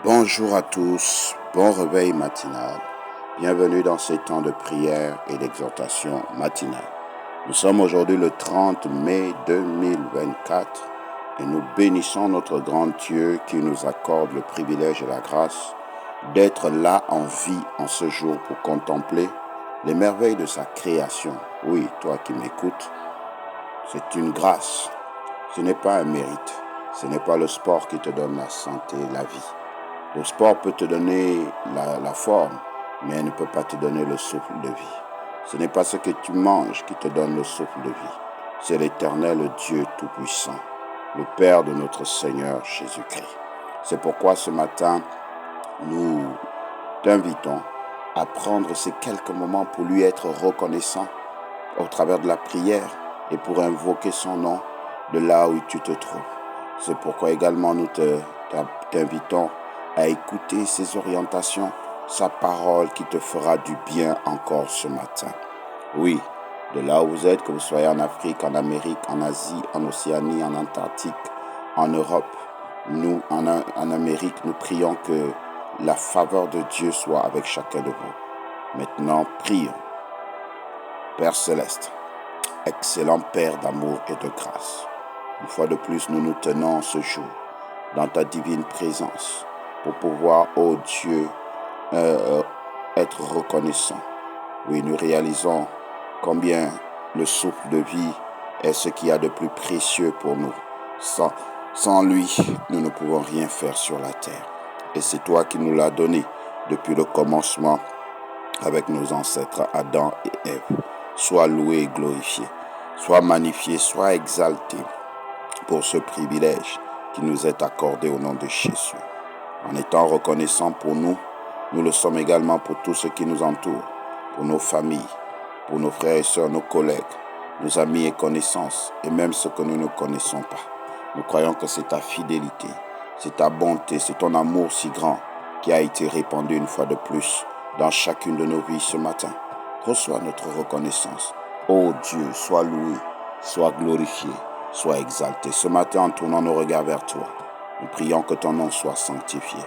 Bonjour à tous, bon réveil matinal. Bienvenue dans ces temps de prière et d'exhortation matinale. Nous sommes aujourd'hui le 30 mai 2024 et nous bénissons notre grand Dieu qui nous accorde le privilège et la grâce d'être là en vie en ce jour pour contempler les merveilles de sa création. Oui, toi qui m'écoutes, c'est une grâce, ce n'est pas un mérite, ce n'est pas le sport qui te donne la santé, la vie. Le sport peut te donner la forme, mais elle ne peut pas te donner le souffle de vie. Ce n'est pas ce que tu manges qui te donne le souffle de vie. C'est l'Éternel Dieu Tout-Puissant, le Père de notre Seigneur Jésus-Christ. C'est pourquoi ce matin, nous t'invitons à prendre ces quelques moments pour lui être reconnaissant au travers de la prière et pour invoquer son nom de là où tu te trouves. C'est pourquoi également nous t'invitons à écouter ses orientations, sa parole qui te fera du bien encore ce matin. Oui, de là où vous êtes, que vous soyez en Afrique, en Amérique, en Asie, en Océanie, en Antarctique, en Europe, nous, en Amérique, nous prions que la faveur de Dieu soit avec chacun de vous. Maintenant, prions. Père Céleste, excellent Père d'amour et de grâce, une fois de plus, nous nous tenons ce jour dans ta divine présence pour pouvoir, ô Dieu, être reconnaissant. Oui, nous réalisons combien le souffle de vie est ce qu'il y a de plus précieux pour nous. Sans lui, nous ne pouvons rien faire sur la terre. Et c'est toi qui nous l'as donné depuis le commencement avec nos ancêtres Adam et Ève. Sois loué et glorifié, sois magnifié, sois exalté pour ce privilège qui nous est accordé au nom de Jésus. En étant reconnaissants pour nous, nous le sommes également pour tous ceux qui nous entourent, pour nos familles, pour nos frères et sœurs, nos collègues, nos amis et connaissances, et même ceux que nous ne connaissons pas. Nous croyons que c'est ta fidélité, c'est ta bonté, c'est ton amour si grand qui a été répandu une fois de plus dans chacune de nos vies ce matin. Reçois notre reconnaissance. Ô Dieu, sois loué, sois glorifié, sois exalté. Ce matin, en tournant nos regards vers toi, nous prions que ton nom soit sanctifié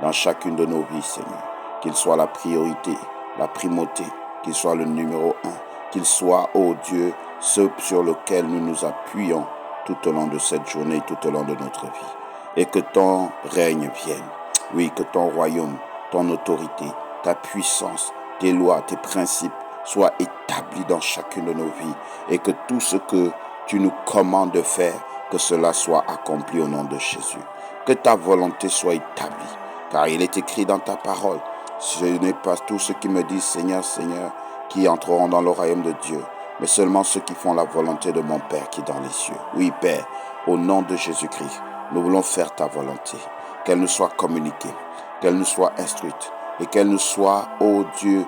dans chacune de nos vies, Seigneur. Qu'il soit la priorité, la primauté, qu'il soit le numéro 1, qu'il soit, ô Dieu, ce sur lequel nous nous appuyons tout au long de cette journée, tout au long de notre vie. Et que ton règne vienne. Oui, que ton royaume, ton autorité, ta puissance, tes lois, tes principes soient établis dans chacune de nos vies. Et que tout ce que tu nous commandes de faire, que cela soit accompli au nom de Jésus. Que ta volonté soit établie. Car il est écrit dans ta parole, ce n'est pas tous ceux qui me disent Seigneur, Seigneur, qui entreront dans le royaume de Dieu, mais seulement ceux qui font la volonté de mon Père qui est dans les cieux. Oui, Père, au nom de Jésus-Christ, nous voulons faire ta volonté, qu'elle nous soit communiquée, qu'elle nous soit instruite, et qu'elle nous soit, ô Dieu,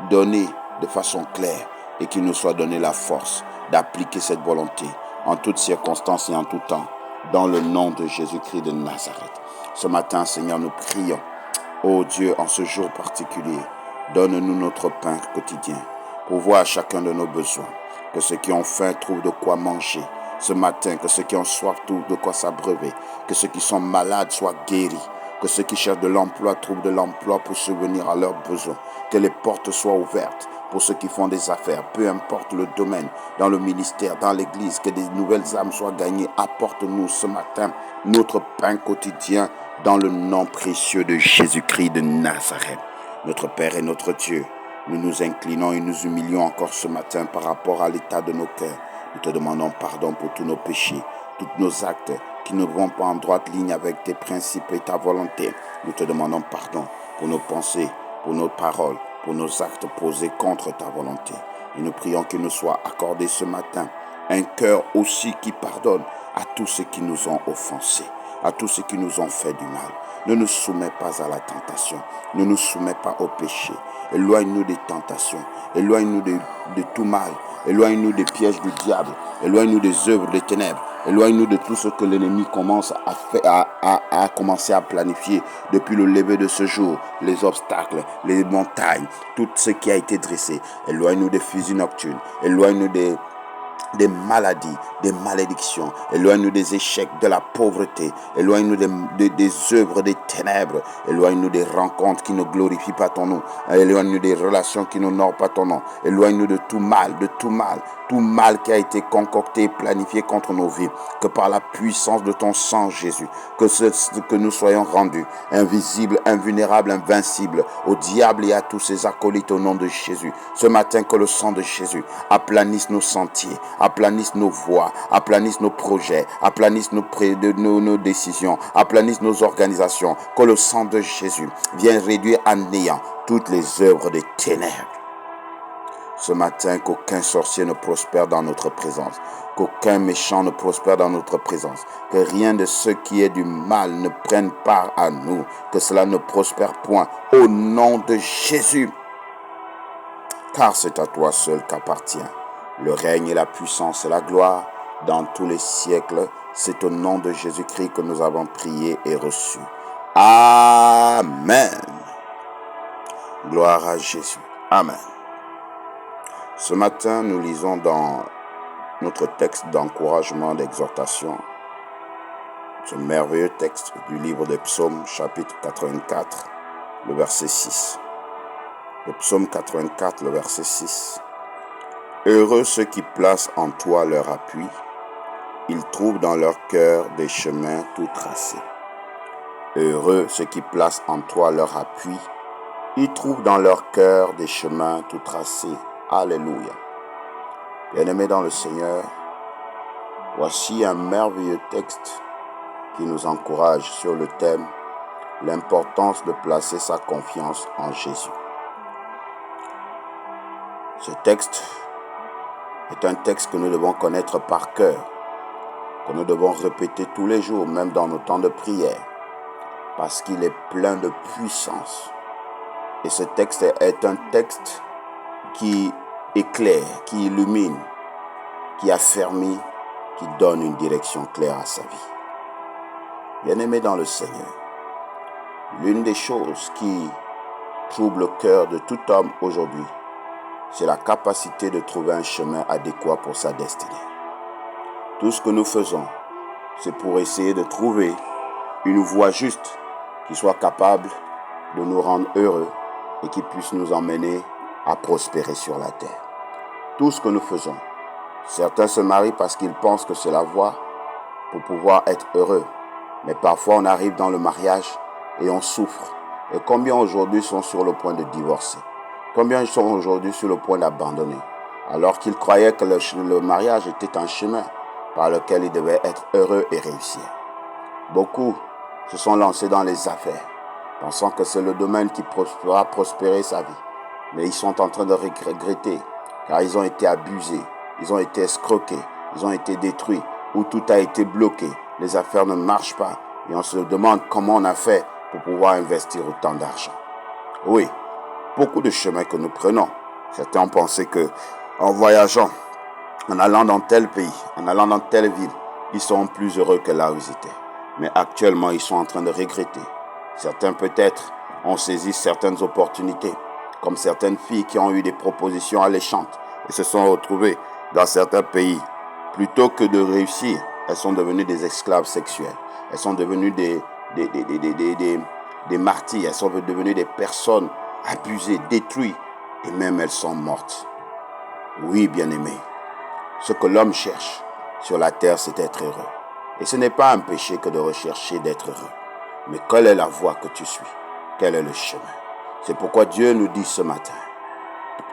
donnée de façon claire, et qu'il nous soit donné la force d'appliquer cette volonté en toutes circonstances et en tout temps, dans le nom de Jésus-Christ de Nazareth. Ce matin, Seigneur, nous prions, ô Dieu, en ce jour particulier, donne-nous notre pain quotidien, pourvois à chacun de nos besoins, que ceux qui ont faim trouvent de quoi manger ce matin, que ceux qui ont soif trouvent de quoi s'abreuver, que ceux qui sont malades soient guéris, que ceux qui cherchent de l'emploi trouvent de l'emploi pour subvenir à leurs besoins, que les portes soient ouvertes pour ceux qui font des affaires, peu importe le domaine, dans le ministère, dans l'église, que des nouvelles âmes soient gagnées. Apporte-nous ce matin notre pain quotidien dans le nom précieux de Jésus-Christ de Nazareth. Notre Père et notre Dieu, nous nous inclinons et nous humilions encore ce matin par rapport à l'état de nos cœurs. Nous te demandons pardon pour tous nos péchés, tous nos actes qui ne vont pas en droite ligne avec tes principes et ta volonté. Nous te demandons pardon pour nos pensées, pour nos paroles, pour nos actes posés contre ta volonté. Et nous prions qu'il nous soit accordé ce matin un cœur aussi qui pardonne à tous ceux qui nous ont offensés, à tous ceux qui nous ont fait du mal. Ne nous soumets pas à la tentation, ne nous soumets pas au péché. Éloigne-nous des tentations, éloigne-nous de tout mal, éloigne-nous des pièges du diable, éloigne-nous des œuvres des ténèbres, éloigne-nous de tout ce que l'ennemi commence à commencer à planifier depuis le lever de ce jour, les obstacles, les montagnes, tout ce qui a été dressé. Éloigne-nous des fusils nocturnes, éloigne-nous des maladies, des malédictions. Éloigne-nous des échecs, de la pauvreté. Éloigne-nous des œuvres des ténèbres. Éloigne-nous des rencontres qui ne glorifient pas ton nom. Éloigne-nous des relations qui n'honorent pas ton nom. Éloigne-nous de tout mal, tout mal qui a été concocté et planifié contre nos vies. Que par la puissance de ton sang, Jésus, que nous soyons rendus invisibles, invulnérables, invincibles au diable et à tous ses acolytes au nom de Jésus. Ce matin, que le sang de Jésus aplanisse nos sentiers, aplanisse nos voies, aplanisse nos projets, aplanisse nos décisions, aplanisse nos organisations. Que le sang de Jésus vienne réduire à néant toutes les œuvres des ténèbres. Ce matin, qu'aucun sorcier ne prospère dans notre présence, qu'aucun méchant ne prospère dans notre présence, que rien de ce qui est du mal ne prenne part à nous, que cela ne prospère point au nom de Jésus. Car c'est à toi seul qu'appartient le règne et la puissance et la gloire dans tous les siècles. C'est au nom de Jésus-Christ que nous avons prié et reçu. Amen. Gloire à Jésus. Amen. Ce matin, nous lisons dans notre texte d'encouragement, d'exhortation, ce merveilleux texte du livre des Psaumes, chapitre 84, le verset 6. Le psaume 84, le verset 6. Heureux ceux qui placent en toi leur appui, ils trouvent dans leur cœur des chemins tout tracés. Heureux ceux qui placent en toi leur appui, ils trouvent dans leur cœur des chemins tout tracés. Alléluia. Bien-aimés dans le Seigneur, voici un merveilleux texte qui nous encourage sur le thème « L'importance de placer sa confiance en Jésus ». Ce texte est un texte que nous devons connaître par cœur, que nous devons répéter tous les jours, même dans nos temps de prière, parce qu'il est plein de puissance. Et ce texte est un texte qui éclaire, qui illumine, qui affermit, qui donne une direction claire à sa vie. Bien-aimé dans le Seigneur, l'une des choses qui trouble le cœur de tout homme aujourd'hui, c'est la capacité de trouver un chemin adéquat pour sa destinée. Tout ce que nous faisons, c'est pour essayer de trouver une voie juste qui soit capable de nous rendre heureux et qui puisse nous emmener à prospérer sur la terre. Tout ce que nous faisons, certains se marient parce qu'ils pensent que c'est la voie pour pouvoir être heureux. Mais parfois on arrive dans le mariage et on souffre. Et combien aujourd'hui sont sur le point de divorcer? Combien sont aujourd'hui sur le point d'abandonner? Alors qu'ils croyaient que le mariage était un chemin par lequel ils devaient être heureux et réussir. Beaucoup se sont lancés dans les affaires, pensant que c'est le domaine qui fera prospérer sa vie. Mais ils sont en train de regretter, car ils ont été abusés, ils ont été escroqués, ils ont été détruits, ou tout a été bloqué, les affaires ne marchent pas, et on se demande comment on a fait pour pouvoir investir autant d'argent. Oui, beaucoup de chemins que nous prenons. Certains ont pensé que en voyageant, en allant dans tel pays, en allant dans telle ville, ils seront plus heureux que là où ils étaient. Mais actuellement, ils sont en train de regretter. Certains peut-être ont saisi certaines opportunités, comme certaines filles qui ont eu des propositions alléchantes et se sont retrouvées dans certains pays. Plutôt que de réussir, elles sont devenues des esclaves sexuels. Elles sont devenues des martyrs. Elles sont devenues des personnes abusées, détruites. Et même elles sont mortes. Oui, bien-aimés, ce que l'homme cherche sur la terre, c'est d'être heureux. Et ce n'est pas un péché que de rechercher d'être heureux. Mais quelle est la voie que tu suis? Quel est le chemin? C'est pourquoi Dieu nous dit ce matin,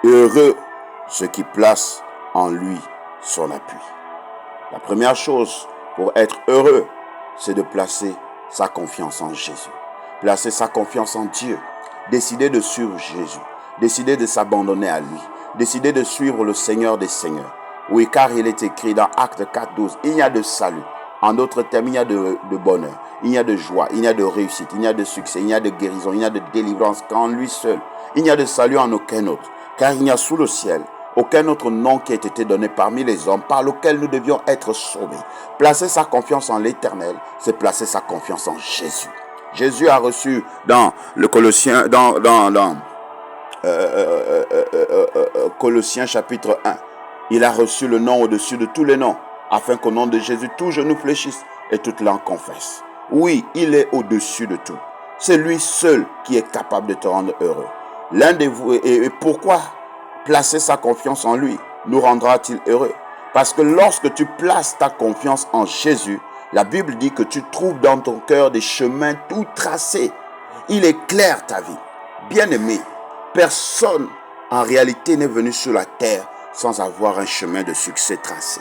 heureux ceux qui placent en lui son appui. La première chose pour être heureux, c'est de placer sa confiance en Jésus. Placer sa confiance en Dieu. Décider de suivre Jésus. Décider de s'abandonner à lui. Décider de suivre le Seigneur des Seigneurs. Oui, car il est écrit dans Actes 4:12, il y a de salut. En d'autres termes, il y a de bonheur, il y a de joie, il y a de réussite, il y a de succès, il y a de guérison, il y a de délivrance qu'en lui seul. Il n'y a de salut en aucun autre, car il n'y a sous le ciel aucun autre nom qui ait été donné parmi les hommes par lequel nous devions être sauvés. Placer sa confiance en l'Éternel, c'est placer sa confiance en Jésus. Jésus a reçu dans le Colossiens, Colossiens chapitre 1, Il a reçu le nom au-dessus de tous les noms, afin qu'au nom de Jésus, tout genou fléchisse et toute langue confesse. Oui, il est au-dessus de tout. C'est lui seul qui est capable de te rendre heureux. L'un de vous, et pourquoi placer sa confiance en lui nous rendra-t-il heureux? Parce que lorsque tu places ta confiance en Jésus, la Bible dit que tu trouves dans ton cœur des chemins tout tracés. Il éclaire ta vie. Bien-aimé, personne en réalité n'est venu sur la terre sans avoir un chemin de succès tracé.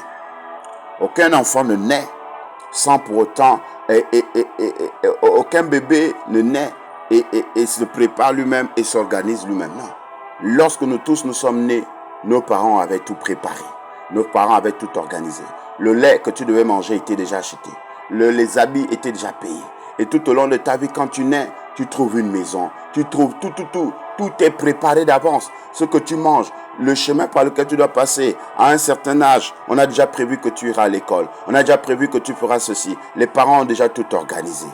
Aucun enfant ne naît sans pour autant, aucun bébé ne naît et se prépare lui-même et s'organise lui-même. Non. Lorsque nous tous nous sommes nés, nos parents avaient tout préparé. Nos parents avaient tout organisé. Le lait que tu devais manger était déjà acheté. Les habits étaient déjà payés. Et tout au long de ta vie, quand tu nais, tu trouves une maison. Tu trouves tout. Tout est préparé d'avance. Ce que tu manges, le chemin par lequel tu dois passer à un certain âge, on a déjà prévu que tu iras à l'école. On a déjà prévu que tu feras ceci. Les parents ont déjà tout organisé.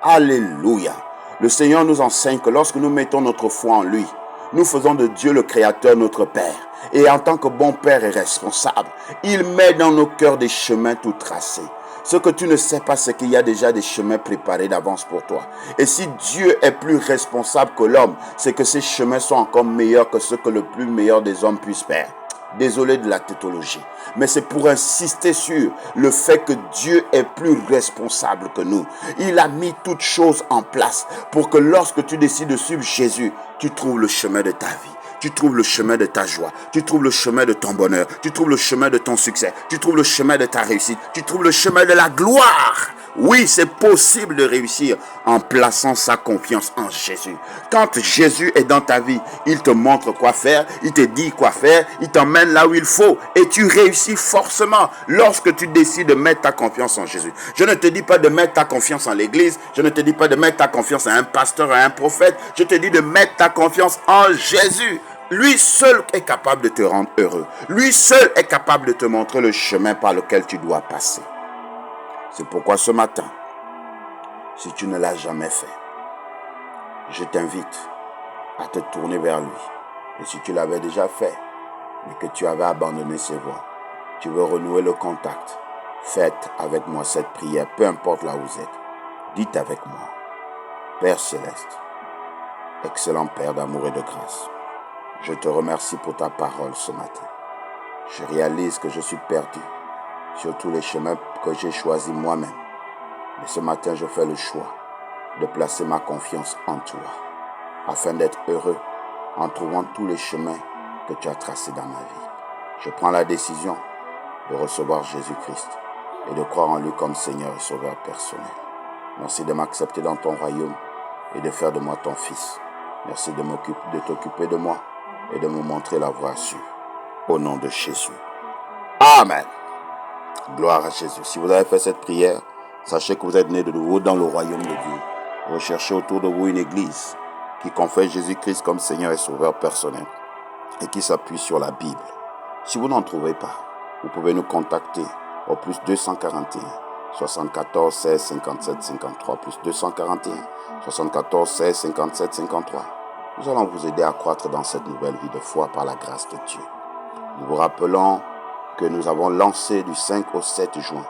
Alléluia. Le Seigneur nous enseigne que lorsque nous mettons notre foi en lui, nous faisons de Dieu le Créateur notre Père. Et en tant que bon Père et responsable, il met dans nos cœurs des chemins tout tracés. Ce que tu ne sais pas, c'est qu'il y a déjà des chemins préparés d'avance pour toi. Et si Dieu est plus responsable que l'homme, c'est que ces chemins sont encore meilleurs que ce que le plus meilleur des hommes puisse faire. Désolé de la tautologie, mais c'est pour insister sur le fait que Dieu est plus responsable que nous. Il a mis toutes choses en place pour que lorsque tu décides de suivre Jésus, tu trouves le chemin de ta vie. Tu trouves le chemin de ta joie, tu trouves le chemin de ton bonheur, tu trouves le chemin de ton succès, tu trouves le chemin de ta réussite, tu trouves le chemin de la gloire. Oui, c'est possible de réussir en plaçant sa confiance en Jésus. Quand Jésus est dans ta vie, il te montre quoi faire, il te dit quoi faire, il t'emmène là où il faut et tu réussis forcément lorsque tu décides de mettre ta confiance en Jésus. Je ne te dis pas de mettre ta confiance en l'église, je ne te dis pas de mettre ta confiance à un pasteur, à un prophète, je te dis de mettre ta confiance en Jésus. Lui seul est capable de te rendre heureux. Lui seul est capable de te montrer le chemin par lequel tu dois passer. C'est pourquoi ce matin, si tu ne l'as jamais fait, je t'invite à te tourner vers lui. Et si tu l'avais déjà fait, mais que tu avais abandonné ses voies, tu veux renouer le contact, faites avec moi cette prière, peu importe là où vous êtes. Dites avec moi, Père Céleste, excellent Père d'amour et de grâce, je te remercie pour ta parole ce matin. Je réalise que je suis perdu sur tous les chemins que j'ai choisis moi-même. Mais ce matin, je fais le choix de placer ma confiance en toi, afin d'être heureux en trouvant tous les chemins que tu as tracés dans ma vie. Je prends la décision de recevoir Jésus-Christ et de croire en lui comme Seigneur et Sauveur personnel. Merci de m'accepter dans ton royaume et de faire de moi ton fils. Merci de t'occuper de moi et de me montrer la voie à suivre. Au nom de Jésus. Amen. Gloire à Jésus. Si vous avez fait cette prière, sachez que vous êtes né de nouveau dans le royaume de Dieu. Recherchez autour de vous une église qui confesse Jésus-Christ comme Seigneur et Sauveur personnel et qui s'appuie sur la Bible. Si vous n'en trouvez pas, vous pouvez nous contacter au plus 241 74 16 57 53 plus 241 74 16 57 53. Nous allons vous aider à croître dans cette nouvelle vie de foi par la grâce de Dieu. Nous vous rappelons que nous avons lancé du 5 au 7 juin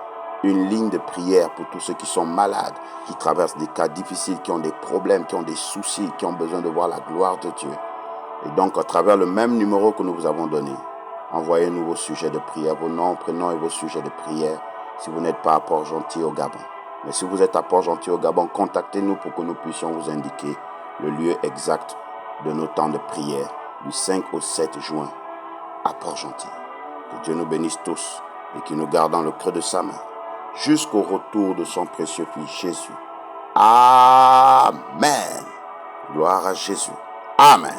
une ligne de prière pour tous ceux qui sont malades, qui traversent des cas difficiles, qui ont des problèmes, qui ont des soucis, qui ont besoin de voir la gloire de Dieu. Et donc, à travers le même numéro que nous vous avons donné, envoyez-nous vos sujets de prière, vos noms, prénoms et vos sujets de prière si vous n'êtes pas à Port-Gentil au Gabon. Mais si vous êtes à Port-Gentil au Gabon, contactez-nous pour que nous puissions vous indiquer le lieu exact de nos temps de prière du 5 au 7 juin à Port-Gentil. Que Dieu nous bénisse tous et qu'il nous garde dans le creux de sa main jusqu'au retour de son précieux Fils Jésus. Amen. Gloire à Jésus. Amen.